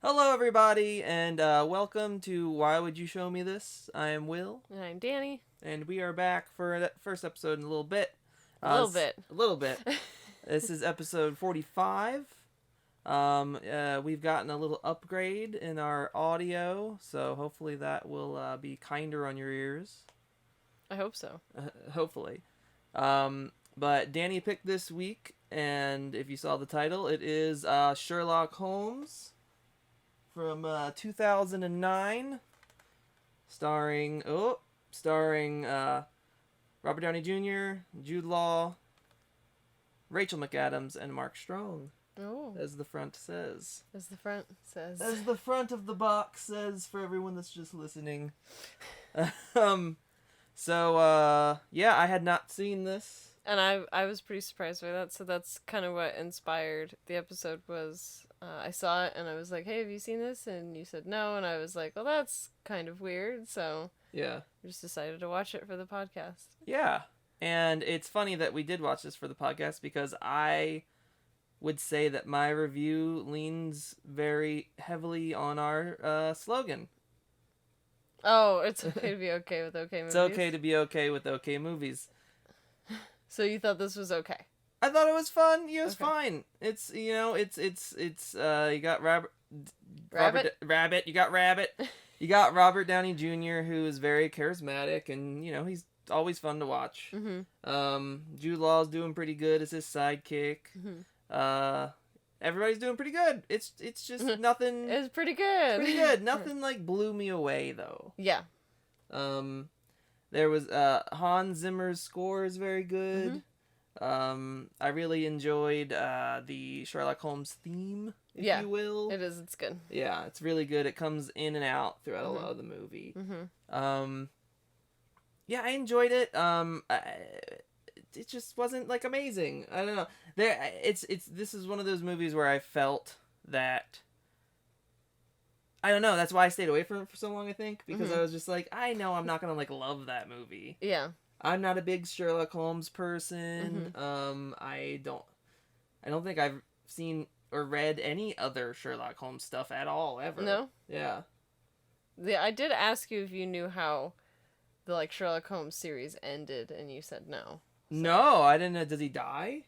Hello, everybody, and welcome to Why Would You Show Me This? I am Will. And I'm Dani. And we are back for that first episode in a little bit. A little bit. A little bit. This is episode 45. We've gotten a little upgrade in our audio, so hopefully that will be kinder on your ears. I hope so. Hopefully. But Dani picked this week, and if you saw the title, it is Sherlock Holmes from 2009, starring Robert Downey Jr., Jude Law, Rachel McAdams, and Mark Strong. Oh. As the front says. As the front says. As the front of the box says for everyone that's just listening. So, I had not seen this. And I was pretty surprised by that, so that's kind of what inspired the episode was, I saw it and I was like, hey, have you seen this? And you said no, and I was like, well, that's kind of weird, so yeah, we just decided to watch it for the podcast. Yeah, and it's funny that we did watch this for the podcast because I would say that my review leans very heavily on our slogan. Oh, it's okay to be okay with okay movies? It's okay to be okay with okay movies. So you thought this was okay? I thought it was fun. Yeah, it was fine. It's, you got Rabbit. You got Rabbit. You got Robert Downey Jr., who is very charismatic, and, he's always fun to watch. Mm-hmm. Jude Law's doing pretty good as his sidekick. Mm-hmm. Everybody's doing pretty good. It's just nothing. It's pretty good. Pretty good. Nothing, blew me away, though. Yeah. There was, Hans Zimmer's score is very good. Mm-hmm. I really enjoyed the Sherlock Holmes theme, if you will. It is. It's good. Yeah, it's really good. It comes in and out throughout a lot of the movie. Mm-hmm. Yeah, I enjoyed it. It just wasn't amazing. I don't know. This is one of those movies where I felt that. I don't know. That's why I stayed away from it for so long. I think because I was just like, I know I'm not gonna love that movie. Yeah. I'm not a big Sherlock Holmes person. I don't think I've seen or read any other Sherlock Holmes stuff at all, ever. No? Yeah. I did ask you if you knew how the Sherlock Holmes series ended, and you said no. So. No, I didn't know. Does he die?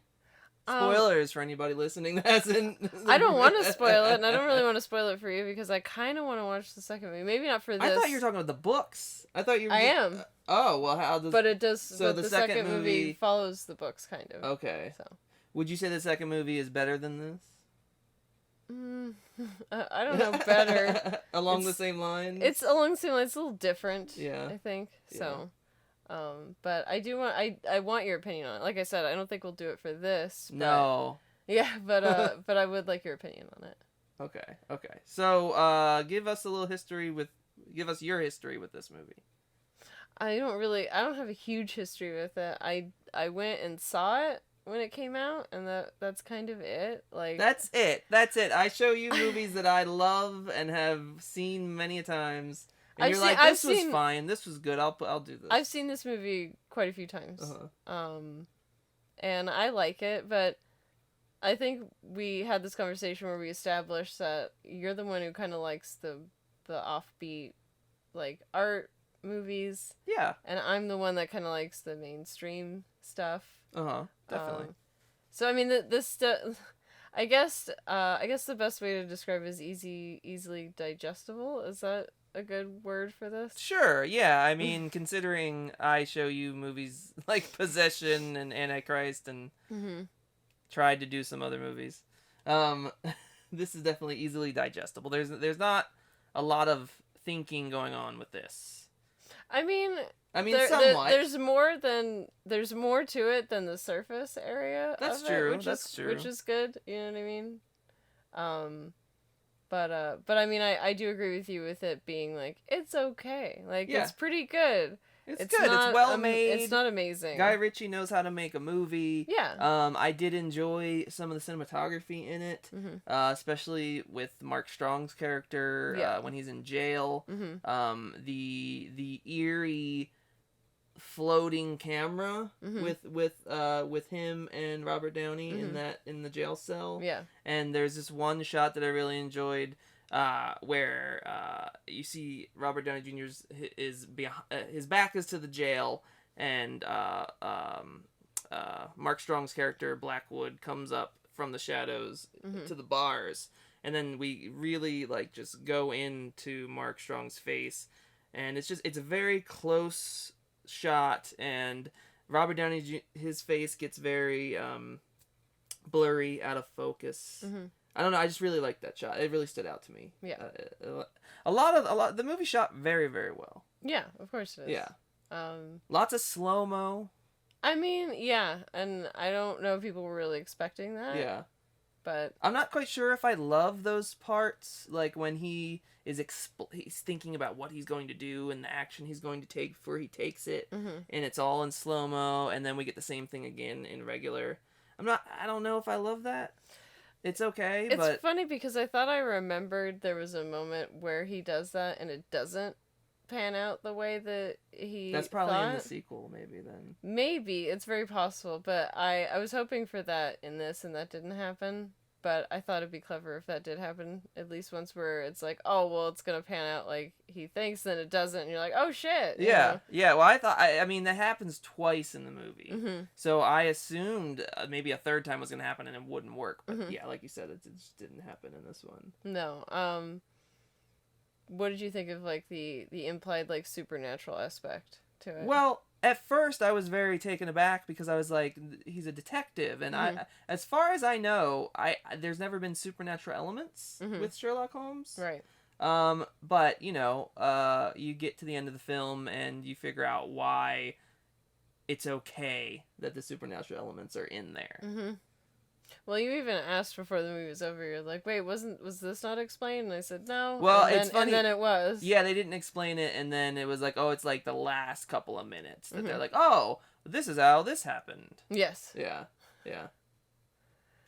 Spoilers for anybody listening that hasn't... I don't want to spoil it, and I don't really want to spoil it for you, because I kind of want to watch the second movie. Maybe not for this. I thought you were talking about the books. I thought you were... I am. Oh, well, how does... But it does... So the second movie follows the books, kind of. Okay. So. Would you say the second movie is better than this? I don't know, better. Along the same lines? It's along the same lines. It's a little different, yeah. I think. Yeah. So... but I do want... I want your opinion on it. Like I said, I don't think we'll do it for this. But... No. Yeah, but I would like your opinion on it. Okay. So, give us your history with this movie. I don't have a huge history with it. I went and saw it when it came out, and that's kind of it. That's it. I show you movies that I love and have seen many times. And you're this was fine. This was good. I'll do this. I've seen this movie quite a few times. And I like it, but I think we had this conversation where we established that you're the one who kind of likes the offbeat, art movies. Yeah. And I'm the one that kind of likes the mainstream stuff. Definitely. So I mean, this stuff. I guess the best way to describe it is easily digestible. Is that a good word for this? Sure, yeah. I mean, considering I show you movies like Possession and Antichrist and tried to do some other movies, this is definitely easily digestible. There's not a lot of thinking going on with this. I mean, somewhat. There's more to it than the surface area. That's of true. It, That's true. Which is good. You know what I mean? But I mean, I do agree with you with it being it's okay. It's pretty good. It's good. It's well made. It's not amazing. Guy Ritchie knows how to make a movie. Yeah. I did enjoy some of the cinematography in it, especially with Mark Strong's character when he's in jail. The eerie floating camera with him and Robert Downey in the jail cell. Yeah. And there's this one shot that I really enjoyed where you see Robert Downey Jr.'s his back is to the jail, and Mark Strong's character Blackwood comes up from the shadows to the bars, and then we really like just go into Mark Strong's face, and it's a very close shot, and Robert Downey his face gets very blurry, out of focus. I don't know. I just really liked that shot. It really stood out to me. Yeah. A lot. The movie shot very, very well. Yeah, of course it is. Yeah. Lots of slow mo. I mean, yeah, and I don't know if people were really expecting that. Yeah. But I'm not quite sure if I love those parts, like when he is he's thinking about what he's going to do and the action he's going to take before he takes it, and it's all in slow mo, and then we get the same thing again in regular. I don't know if I love that. It's okay, but... It's funny because I thought I remembered there was a moment where he does that and it doesn't pan out the way that he That's probably thought. in the sequel, maybe, then. Maybe. It's very possible, but I was hoping for that in this and that didn't happen. But I thought it'd be clever if that did happen at least once, where it's like, oh, well, it's going to pan out like he thinks, then it doesn't, and you're like, oh, shit. You know? Yeah, well, I mean, that happens twice in the movie. So I assumed maybe a third time was going to happen and it wouldn't work. But yeah, like you said, it just didn't happen in this one. No. What did you think of, like, the implied, like, supernatural aspect to it? Well, at first I was very taken aback because I was like, he's a detective, and as far as I know, there's never been supernatural elements with Sherlock Holmes. Right. But you know, you get to the end of the film and you figure out why it's okay that the supernatural elements are in there. Well, you even asked before the movie was over. You're like, "Wait, was this not explained?" And I said, "No." Well, it's funny. And then it was. Yeah, they didn't explain it, and then it was like, "Oh, it's like the last couple of minutes that they're like, oh, this is how this happened." Yes. Yeah.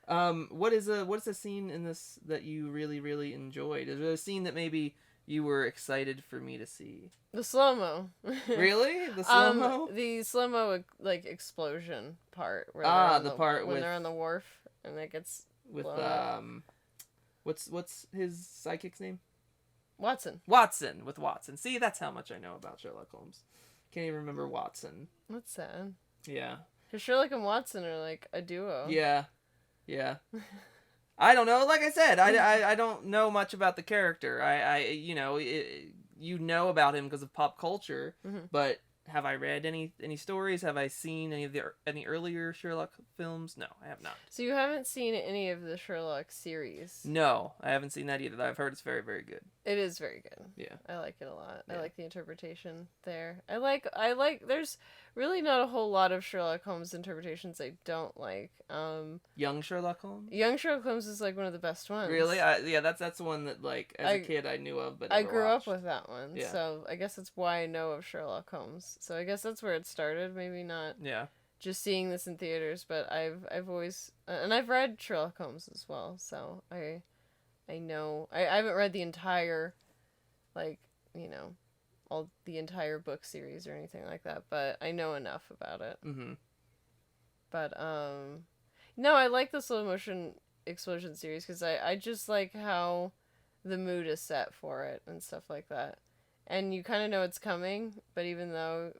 What is a scene in this that you really, really enjoyed? Is there a scene that maybe you were excited for me to see? The slow-mo. Really? The slow-mo? The slow-mo, like, explosion part. Where they're on the wharf and it gets with blown up. What's his psychic's name? Watson. With Watson. See, that's how much I know about Sherlock Holmes. Can't even remember Watson. That's sad. Yeah. Because Sherlock and Watson are like a duo. Yeah. I don't know. Like I said, I don't know much about the character. You know about him because of pop culture, but have I read any stories? Have I seen any earlier Sherlock films? No, I have not. So you haven't seen any of the Sherlock series? No, I haven't seen that either. I've heard it's very, very good. It is very good. Yeah. I like it a lot. Yeah. I like the interpretation there. I like there's really not a whole lot of Sherlock Holmes interpretations I don't like. Young Sherlock Holmes? Young Sherlock Holmes is like one of the best ones. Really? Yeah, that's the one that like as a kid I knew of, but I never grew watched. up with that one. Yeah. So I guess that's why I know of Sherlock Holmes. So I guess that's where it started, maybe not. Yeah. Just seeing this in theaters, but I've always and I've read Sherlock Holmes as well, so I know I haven't read the entire, like, all the entire book series or anything like that, but I know enough about it. But no, I like the slow motion explosion series because I just like how the mood is set for it and stuff like that, and you kind of know it's coming, but even though,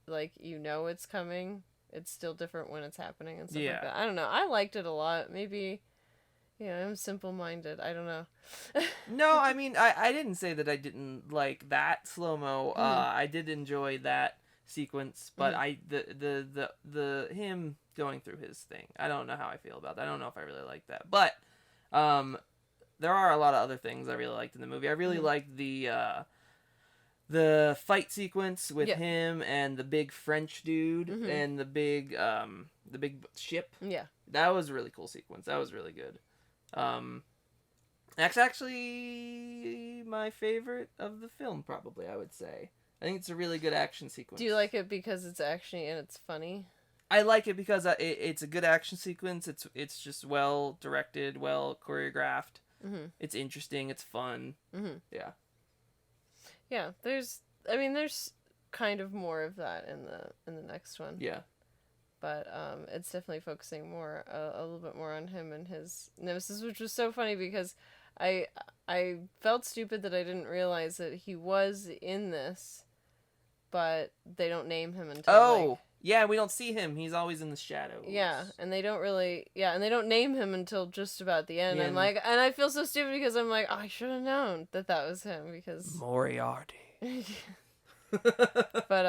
like, it's coming, it's still different when it's happening and stuff like that. I don't know. I liked it a lot. Maybe, I'm simple-minded. I don't know. No, I mean, I didn't say that I didn't like that slow-mo. I did enjoy that sequence, but the him going through his thing, I don't know how I feel about that. I don't know if I really like that. But there are a lot of other things I really liked in the movie. I really liked the fight sequence with him and the big French dude and the big ship. Yeah. That was a really cool sequence. That was really good. That's actually my favorite of the film, probably, I would say. I think it's a really good action sequence. Do you like it because it's actiony and it's funny? I like it because it's a good action sequence. It's just well directed, well choreographed. It's interesting. It's fun. Yeah. Yeah, there's kind of more of that in the next one. Yeah. But it's definitely focusing more a little bit more on him and his nemesis, which was so funny because I felt stupid that I didn't realize that he was in this, but they don't name him until yeah, we don't see him. He's always in the shadows. Yeah, and they don't name him until just about the end. I'm like, and I feel so stupid because I'm like, oh, I should have known that was him because Moriarty. But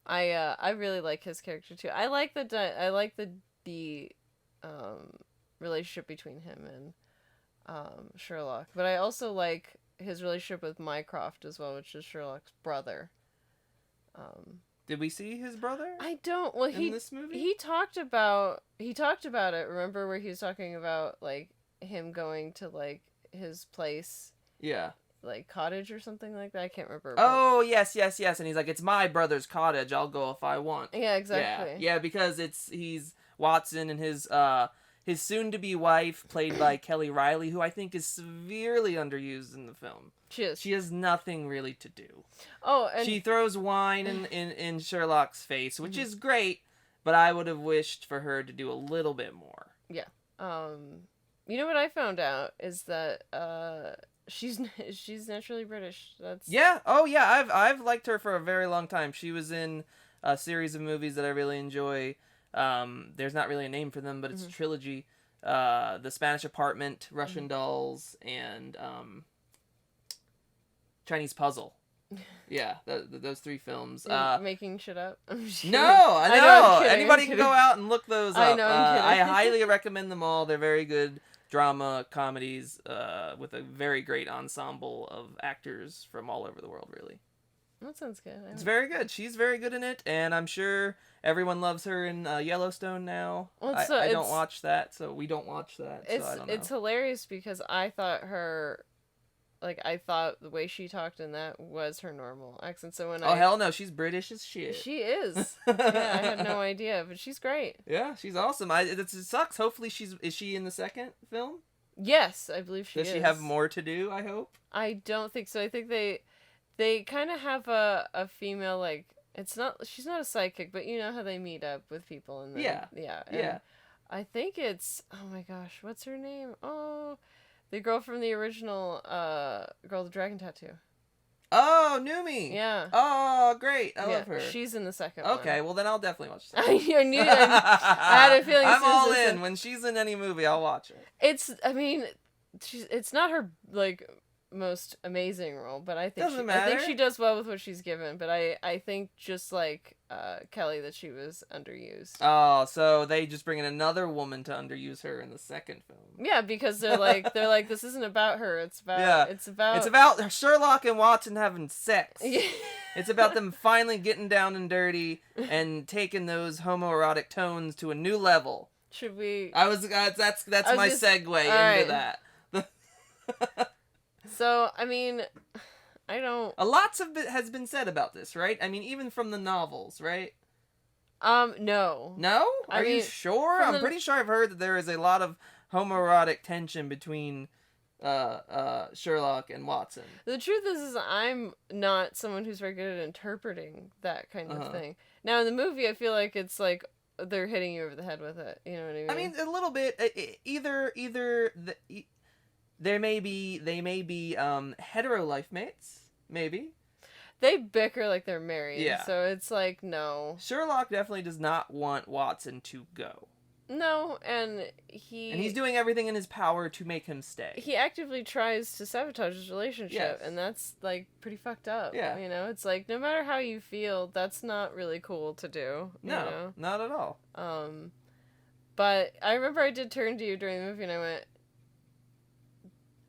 I really like his character too. I like the relationship between him and Sherlock, but I also like his relationship with Mycroft as well, which is Sherlock's brother. Did we see his brother? I don't. Well, in this movie? He talked about it. Remember where he was talking about like him going to like his place? Yeah. Like cottage or something like that. I can't remember. Oh yes. And he's like, it's my brother's cottage. I'll go if I want. Yeah, exactly. Yeah, because he's Watson and his soon-to-be wife, played by Kelly Reilly, who I think is severely underused in the film. She is. She has nothing really to do. Oh, and she throws wine in Sherlock's face, which is great, but I would have wished for her to do a little bit more. Yeah. You know what I found out is that she's naturally British. That's Yeah. Oh yeah. I've liked her for a very long time. She was in a series of movies that I really enjoy. There's not really a name for them, but it's a trilogy. The Spanish Apartment, Russian Dolls, and Chinese Puzzle. Yeah, those three films. Making shit up. No, I know. Anybody can go out and look those up. I know, I'm kidding. I highly recommend them all. They're very good drama comedies with a very great ensemble of actors from all over the world, really. That sounds good. It's very good. She's very good in it, and I'm sure everyone loves her in Yellowstone now. Well, I don't watch that, so we don't watch that. So I don't know. It's hilarious because I thought the way she talked in that was her normal accent. So hell no, she's British as shit. She is. Yeah, I had no idea, but she's great. Yeah, she's awesome. It sucks. Hopefully is she in the second film? Yes, I believe she is. Does she have more to do, I hope? I don't think so. I think they kind of have a female, like, she's not a sidekick, but you know how they meet up with people and then, yeah. I think it's, oh my gosh, what's her name? Oh, the girl from the original Girl with the Dragon Tattoo. Oh, Numi. Yeah. Oh, great. I love her. She's in the second one. Okay, well then I'll definitely watch that. I knew it. I had a feeling. I'm all in. When she's in any movie, I'll watch it. It's not her, like, most amazing role, but I think I think she does well with what she's given. But I think just like Kelly, that she was underused. Oh, so they just bring in another woman to underuse her in the second film. Yeah, because they're like this isn't about her. It's about Sherlock and Watson having sex. It's about them finally getting down and dirty and taking those homoerotic tones to a new level. Should we? That's my segue into that. So, I mean, I don't... A lot has been said about this, right? I mean, even from the novels, right? No. No? Are you sure? I'm pretty sure I've heard that there is a lot of homoerotic tension between Sherlock and Watson. The truth is I'm not someone who's very good at interpreting that kind of thing. Now, in the movie, I feel like it's like they're hitting you over the head with it. You know what I mean? I mean, a little bit. They may be hetero life mates, maybe. They bicker like they're married. Yeah. So it's like, no. Sherlock definitely does not want Watson to go. No, and he's doing everything in his power to make him stay. He actively tries to sabotage his relationship, and that's, like, pretty fucked up. Yeah. You know, it's like, no matter how you feel, that's not really cool to do. No, you know? Not at all. But I remember I did turn to you during the movie and I went,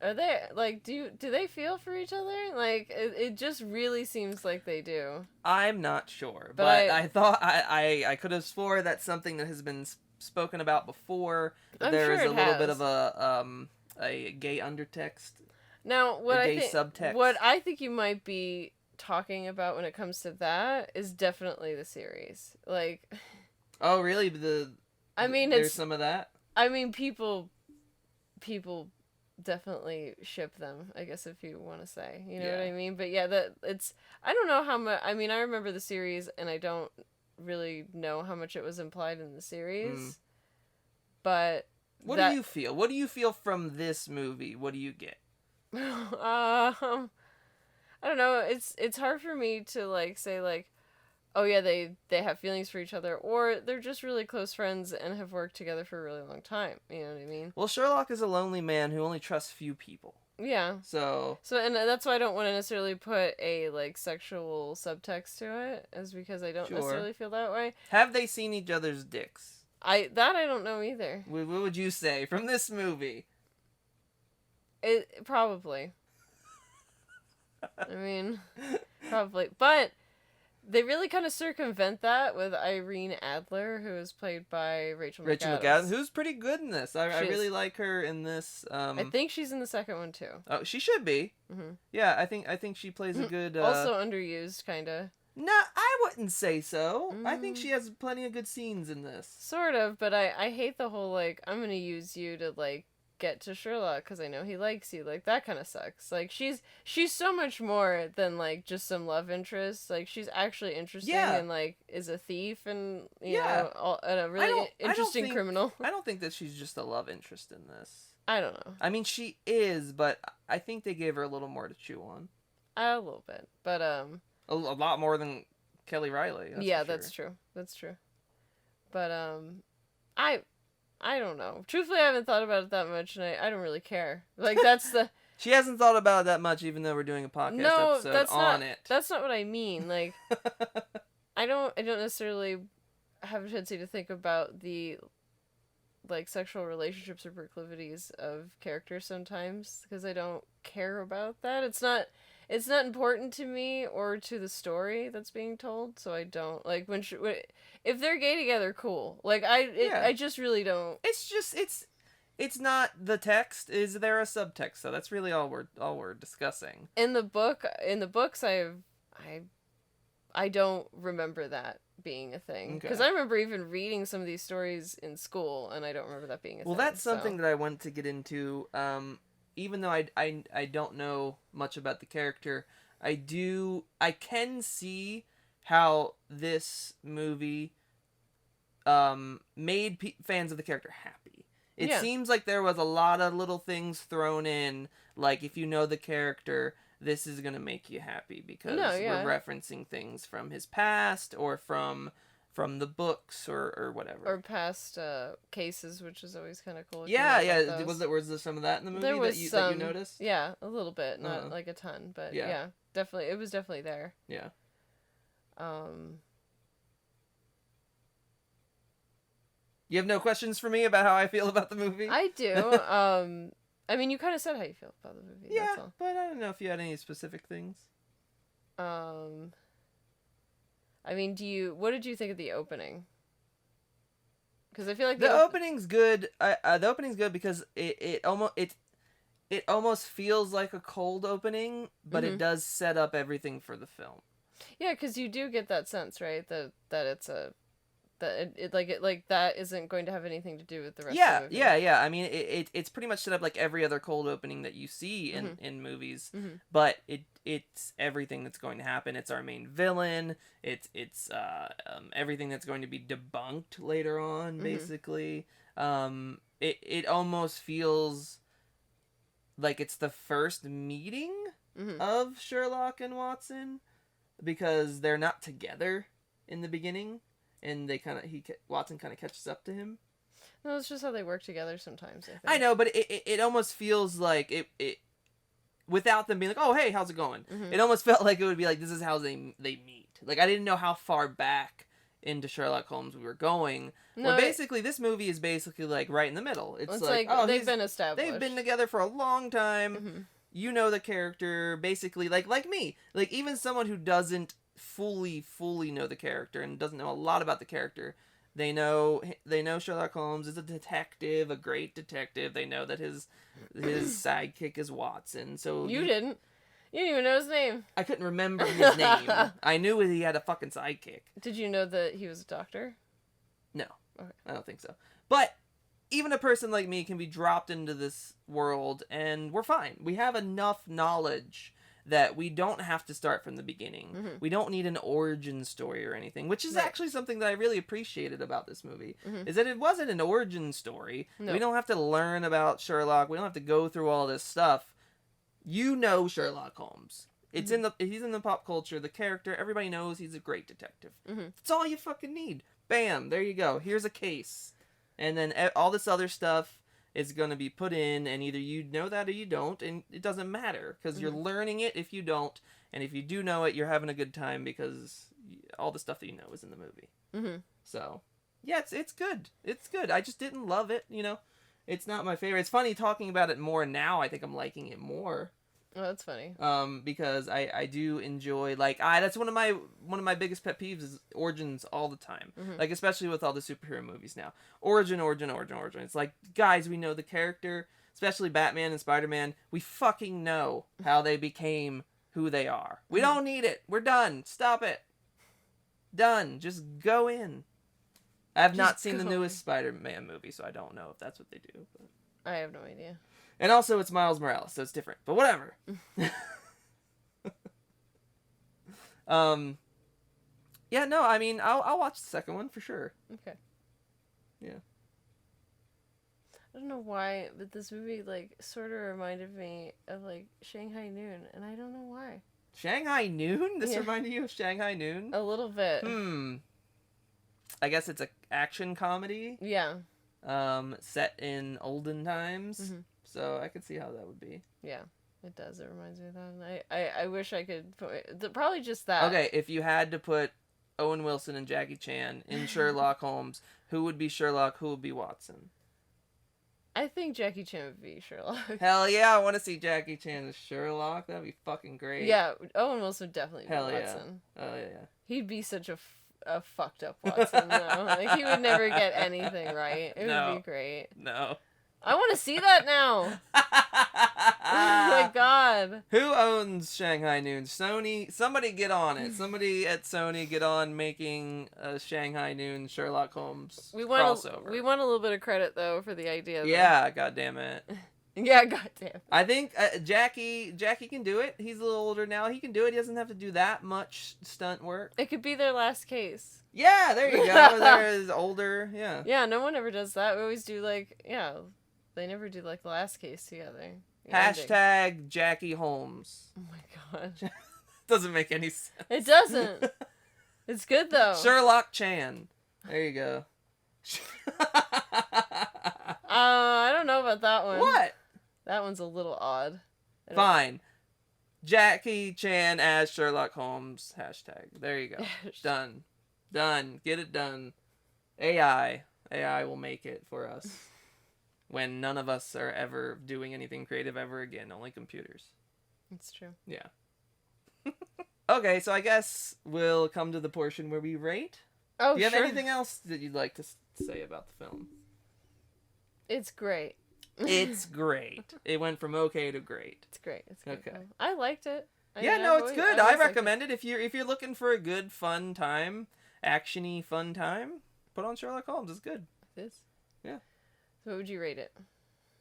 are they, like, do they feel for each other? Like, it just really seems like they do. I'm not sure, but I thought, I could have swore that's something that has been spoken about before. There is a little bit of a gay undertext. Now, what I think you might be talking about when it comes to that is definitely the series. Like, oh, really? There's some of that? I mean, people definitely ship them, I guess, if you want to say, you know what I mean? But yeah, I don't know how much, I mean, I remember the series and I don't really know how much it was implied in the series, but What do you feel? What do you feel from this movie? What do you get? I don't know. It's hard for me to like say like, oh yeah, they have feelings for each other, or they're just really close friends and have worked together for a really long time. You know what I mean? Well, Sherlock is a lonely man who only trusts few people. Yeah. So and that's why I don't want to necessarily put a like sexual subtext to it, is because I don't necessarily feel that way. Have they seen each other's dicks? I don't know either. What would you say from this movie? It probably. I mean, probably, but they really kind of circumvent that with Irene Adler, who is played by Rachel McAdams. Who's pretty good in this. I really like her in this. I think she's in the second one too. Oh, she should be. Mm-hmm. Yeah, I think she plays a good. Also underused, kind of. No, I wouldn't say so. I think she has plenty of good scenes in this. Sort of, but I hate the whole like, I'm gonna use you to like get to Sherlock because I know he likes you. Like, that kind of sucks. Like, she's so much more than like just some love interest. Like, she's actually interesting and like is a thief and you know and a really interesting criminal. I don't think that she's just a love interest in this. I don't know. I mean, she is, but I think they gave her a little more to chew on. A little bit, but a lot more than Kelly Reilly. That's true. That's true. But I don't know. Truthfully, I haven't thought about it that much, and I don't really care. Like, that's the... She hasn't thought about it that much, even though we're doing a podcast episode on it. That's not what I mean. Like, I don't necessarily have a tendency to think about the, like, sexual relationships or proclivities of characters sometimes, because I don't care about that. It's not important to me or to the story that's being told, so I don't like when if they're gay together, cool. Like I just really don't. It's not the text. Is there a subtext? So that's really all we're discussing. In the books, I don't remember that being a thing, because I remember even reading some of these stories in school, and I don't remember that being a thing. Well, that's something that I want to get into. Even though I don't know much about the character, I can see how this movie made fans of the character happy. It seems like there was a lot of little things thrown in, like, if you know the character, this is going to make you happy because we're referencing things from his past or from the books or whatever. Or past cases, which is always kind of cool. Yeah. Was there some of that in the movie that you noticed? Yeah, a little bit, not like a ton, but yeah, definitely, it was definitely there. Yeah. You have no questions for me about how I feel about the movie? I do. I mean, you kind of said how you feel about the movie. Yeah, that's all. But I don't know if you had any specific things. I mean, what did you think of the opening? Because I feel like the opening's good. The opening's good because it almost feels like a cold opening, but it does set up everything for the film. Yeah, because you do get that sense, right? That it's that isn't going to have anything to do with the rest of the movie. Yeah. I mean, it's pretty much set up like every other cold opening that you see in movies, but it's everything that's going to happen. It's our main villain. It's everything that's going to be debunked later on, basically. It almost feels like it's the first meeting of Sherlock and Watson, because they're not together in the beginning. And Watson kind of catches up to him. No, it's just how they work together sometimes, I think. I know, but it almost feels like it without them being like, oh, hey, how's it going? It almost felt like it would be like, this is how they meet. Like, I didn't know how far back into Sherlock Holmes we were going. No, basically, this movie is basically like right in the middle. It's like oh, they've been established. They've been together for a long time. You know the character, basically, like me. Like, even someone who doesn't fully know the character and doesn't know a lot about the character, they know Sherlock Holmes is a detective, a great detective. They know that his sidekick is Watson. So you didn't even know his name. I couldn't remember his name. I knew he had a fucking sidekick. Did you know that he was a doctor? No. Okay. I don't think so. But even a person like me can be dropped into this world and we're fine. We have enough knowledge that we don't have to start from the beginning. Mm-hmm. We don't need an origin story or anything, which is actually something that I really appreciated about this movie, is that it wasn't an origin story. No. We don't have to learn about Sherlock. We don't have to go through all this stuff. You know Sherlock Holmes. It's he's in the pop culture, the character, everybody knows he's a great detective. That's all you fucking need. Bam, there you go. Here's a case. And then all this other stuff is going to be put in, and either you know that or you don't, and it doesn't matter, because you're learning it if you don't, and if you do know it, you're having a good time, because all the stuff that you know is in the movie. So, yeah, it's good. It's good. I just didn't love it, you know? It's not my favorite. It's funny talking about it more now. I think I'm liking it more. Oh, that's funny. Because I do enjoy, like, that's one of my biggest pet peeves is origins all the time. Like, especially with all the superhero movies now. Origin. It's like, guys, we know the character, especially Batman and Spider-Man. We fucking know how they became who they are. We don't need it. We're done. Stop it. Done. Just go in. I have not seen the newest Spider-Man movie, so I don't know if that's what they do. But... I have no idea. And also, it's Miles Morales, so it's different. But whatever. Yeah, no, I mean, I'll watch the second one for sure. Okay. Yeah. I don't know why, but this movie, like, sort of reminded me of, like, Shanghai Noon, and I don't know why. Shanghai Noon? This reminded you of Shanghai Noon? A little bit. I guess it's a action comedy. Yeah. Set in olden times. So I could see how that would be. Yeah, it does. It reminds me of that. And I wish I could put... Probably just that. Okay, if you had to put Owen Wilson and Jackie Chan in Sherlock Holmes, who would be Sherlock, who would be Watson? I think Jackie Chan would be Sherlock. Hell yeah, I want to see Jackie Chan as Sherlock. That'd be fucking great. Yeah, Owen Wilson would definitely be Hell Watson. Yeah. Oh yeah. He'd be such a fucked up Watson, though. Like, he would never get anything right. It would be great. No. I want to see that now. Oh my god. Who owns Shanghai Noon? Sony? Somebody get on it. Somebody at Sony get on making a Shanghai Noon Sherlock Holmes crossover. We want a little bit of credit, though, for the idea. Yeah, goddammit. Yeah, goddamn. I think Jackie can do it. He's a little older now. He can do it. He doesn't have to do that much stunt work. It could be their last case. Yeah, there you go. They're as older. Yeah. Yeah, no one ever does that. We always do, like, they never do, like, the last case together. Hashtag Jackie Holmes. Oh my god. Doesn't make any sense. It doesn't. It's good, though. Sherlock Chan. There you go. I don't know about that one. What? That one's a little odd. Fine. Jackie Chan as Sherlock Holmes. Hashtag. There you go. Done. Done. Get it done. AI will make it for us. When none of us are ever doing anything creative ever again. Only computers. It's true. Yeah. Okay, so I guess we'll come to the portion where we rate. Oh, Do you have anything else that you'd like to say about the film? It's great. It's great. It went from okay to great. It's great. It's good. Okay. I liked it. It's good. I recommend it. If you're looking for a good, fun time, actiony, fun time, put on Sherlock Holmes. It's good. It is? Yeah. So what would you rate it?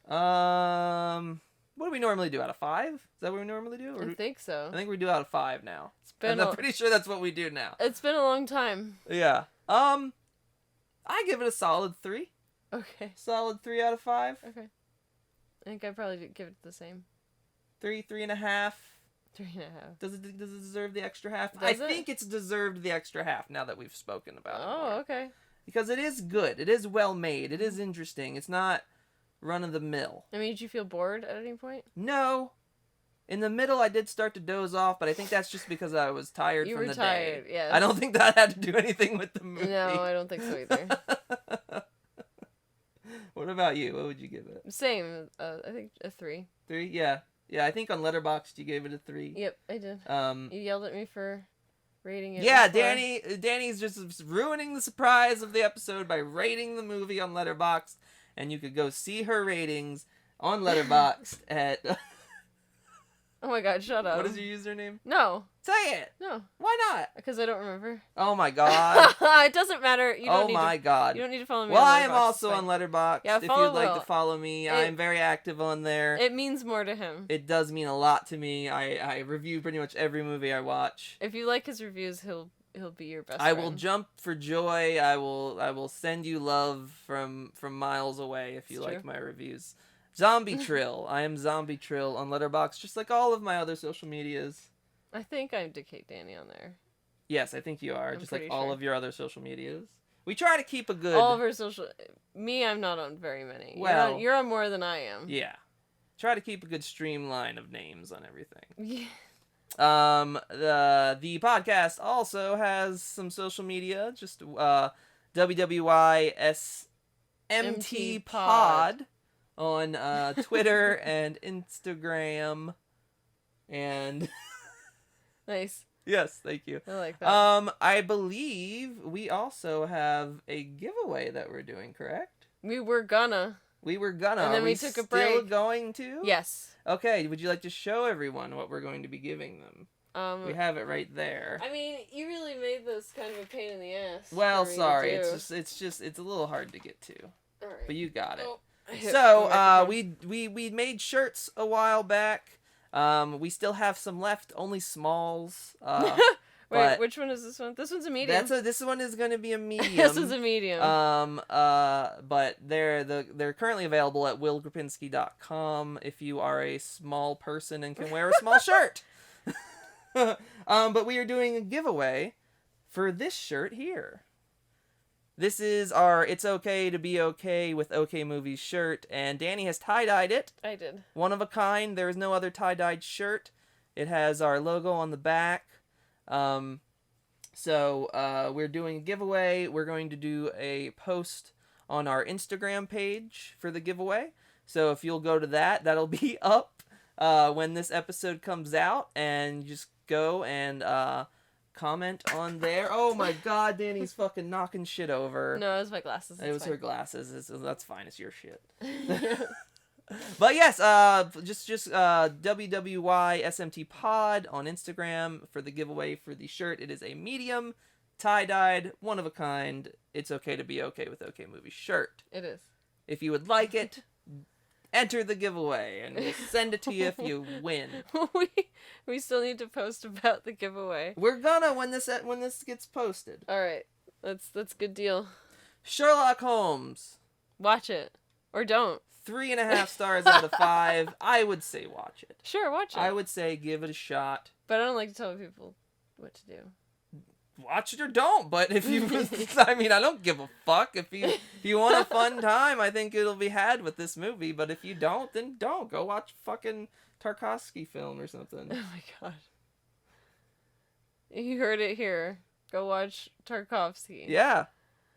What do we normally do? Out of 5? Is that what we normally do? I think so. I think we do out of 5 now. I'm pretty sure that's what we do now. It's been a long time. Yeah. I give it a solid 3. Okay. Solid 3 out of 5. Okay. I think I'd probably give it the same. 3.5. 3.5. Does it deserve the extra half? I think it's deserved the extra half now that we've spoken about it. Oh, okay. Because it is good. It is well made. It is interesting. It's not run of the mill. I mean, did you feel bored at any point? No. In the middle, I did start to doze off, but I think that's just because I was tired from the day. You were tired, yes. I don't think that had to do anything with the movie. No, I don't think so either. What about you? What would you give it? Same. I think a 3. 3? Yeah. Yeah, I think on Letterboxd you gave it a 3. Yep, I did. You yelled at me for rating it. Yeah, Danny's just ruining the surprise of the episode by rating the movie on Letterboxd, and you could go see her ratings on Letterboxd at Oh my god, shut up. What is your username? No. Say it. No. Why not? Because I don't remember. Oh my god. It doesn't matter. You don't god. You don't need to follow me well, on I Letterboxd. am also on Letterboxd. Yeah, if you'd like to follow me, I am very active on there. It means more to him. It does mean a lot to me. I review pretty much every movie I watch. If you like his reviews, he'll be your best I friend. will jump for joy. I will send you love from miles away if you like my reviews. Zombie Trill. I am Zombie Trill on Letterboxd, just like all of my other social medias. I think I'm Decade Danny on there. Yes, I think you are. I'm just like sure. all of your other social medias. We try to keep a good... All of our social... Me, I'm not on very many. Well... You're on more than I am. Yeah. Try to keep a good streamline of names on everything. Yeah. The podcast also has some social media. Just WWYSMT Pod on Twitter and Instagram. And... Nice. Yes, thank you. I like that. I believe we also have a giveaway that we're doing, correct? We were gonna. And then we took a break. Still going to? Yes. Okay, would you like to show everyone what we're going to be giving them? We have it right there. I mean, you really made this kind of a pain in the ass. Well, sorry. It's a little hard to get to. All right. But you got it. Oh, so, we made shirts a while back. We still have some left, only smalls. Wait, which one is this one? This one's a medium. This one is going to be a medium. This is a medium. But they're currently available at willgrapinski.com if you are a small person and can wear a small shirt. But we are doing a giveaway for this shirt here. This is our It's Okay to Be Okay with OK Movies shirt, and Danny has tie-dyed it. I did. One of a kind. There is no other tie-dyed shirt. It has our logo on the back. So we're doing a giveaway. We're going to do a post on our Instagram page for the giveaway. So if you'll go to that, that'll be up when this episode comes out, and just go and comment on there. Oh my god, Danny's fucking knocking shit over. No, it was my glasses. It was her glasses. That's fine. It's your shit. But yes, just WWYSMT Pod on Instagram for the giveaway for the shirt. It is a medium, tie-dyed, one of a kind. It's okay to be okay with OK Movie shirt. It is. If you would like it, enter the giveaway, and we'll send it to you if you win. We still need to post about the giveaway. We're gonna when this gets posted. All right, that's a good deal. Sherlock Holmes. Watch it or don't. 3.5 stars out of 5. I would say watch it. Sure, watch it. I would say give it a shot. But I don't like to tell people what to do. Watch it or don't. But if you, I mean, I don't give a fuck. If you want a fun time, I think it'll be had with this movie. But if you don't, then don't. Go watch fucking Tarkovsky film or something. Oh my god. You heard it here. Go watch Tarkovsky. Yeah.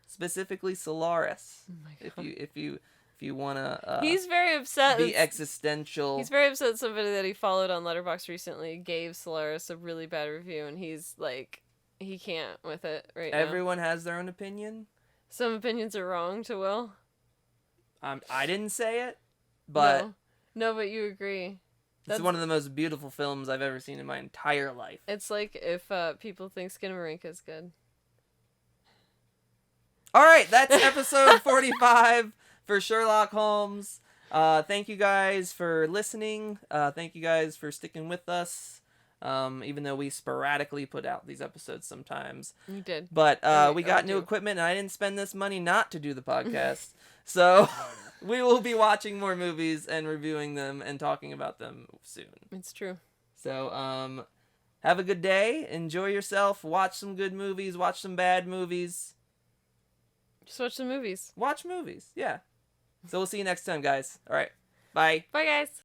Specifically Solaris. Oh my god. If you wanna he's very upset. Be existential. He's very upset somebody that he followed on Letterboxd recently gave Solaris a really bad review, and he's like, he can't with it right now. Everyone has their own opinion. Some opinions are wrong to Will. I didn't say it, but no, but you agree. It's one of the most beautiful films I've ever seen in my entire life. It's like if people think Skinamarink is good. All right, that's episode 45 for Sherlock Holmes. Thank you guys for listening. Thank you guys for sticking with us. Even though we sporadically put out these episodes sometimes. You did. But we got new equipment, and I didn't spend this money not to do the podcast. So we will be watching more movies and reviewing them and talking about them soon. It's true. So have a good day. Enjoy yourself. Watch some good movies. Watch some bad movies. Just watch some movies. Watch movies, yeah. So we'll see you next time, guys. All right. Bye. Bye, guys.